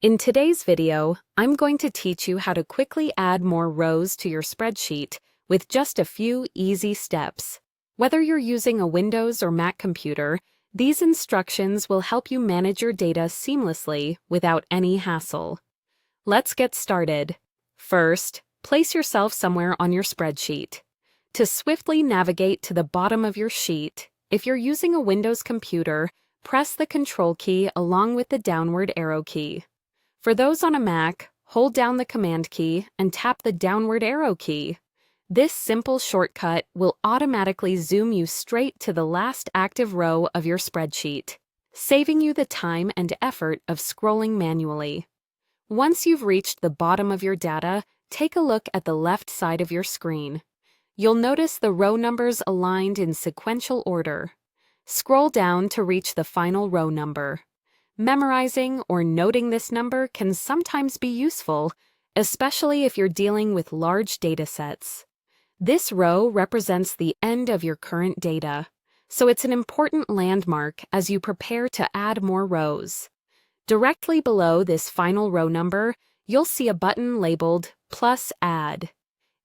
In today's video, I'm going to teach you how to quickly add more rows to your spreadsheet with just a few easy steps. Whether you're using a Windows or Mac computer, these instructions will help you manage your data seamlessly without any hassle. Let's get started. First, place yourself somewhere on your spreadsheet. To swiftly navigate to the bottom of your sheet, if you're using a Windows computer, press the Ctrl key along with the downward arrow key. For those on a Mac, hold down the Command key and tap the downward arrow key. This simple shortcut will automatically zoom you straight to the last active row of your spreadsheet, saving you the time and effort of scrolling manually. Once you've reached the bottom of your data, take a look at the left side of your screen. You'll notice the row numbers aligned in sequential order. Scroll down to reach the final row number. Memorizing or noting this number can sometimes be useful, especially if you're dealing with large data sets. This row represents the end of your current data, so it's an important landmark as you prepare to add more rows. Directly below this final row number, you'll see a button labeled Plus Add.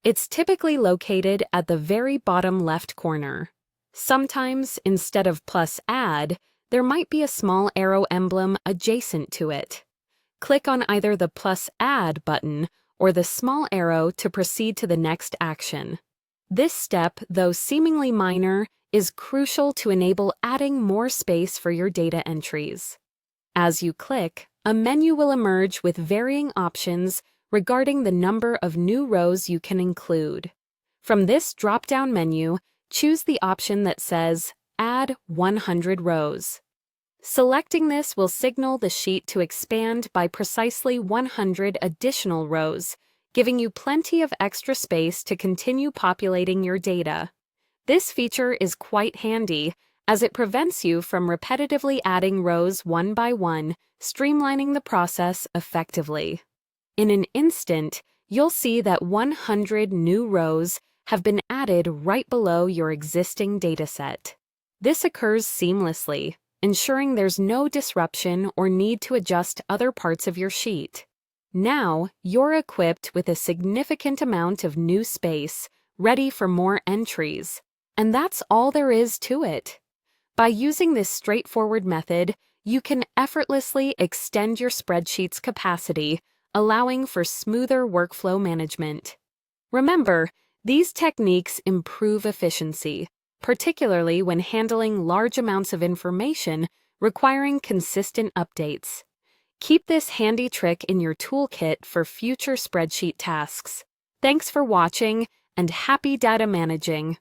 It's typically located at the very bottom left corner. Sometimes, instead of Plus Add, there might be a small arrow emblem adjacent to it. Click on either the Plus Add button or the small arrow to proceed to the next action. This step, though seemingly minor, is crucial to enable adding more space for your data entries. As you click, a menu will emerge with varying options regarding the number of new rows you can include. From this drop-down menu, choose the option that says Add 100 rows. Selecting this will signal the sheet to expand by precisely 100 additional rows, giving you plenty of extra space to continue populating your data. This feature is quite handy, as it prevents you from repetitively adding rows one by one, streamlining the process effectively. In an instant, you'll see that 100 new rows have been added right below your existing dataset. This occurs seamlessly, ensuring there's no disruption or need to adjust other parts of your sheet. Now, you're equipped with a significant amount of new space, ready for more entries. And that's all there is to it. By using this straightforward method, you can effortlessly extend your spreadsheet's capacity, allowing for smoother workflow management. Remember, these techniques improve efficiency, particularly when handling large amounts of information requiring consistent updates. Keep this handy trick in your toolkit for future spreadsheet tasks. Thanks for watching, and happy data managing!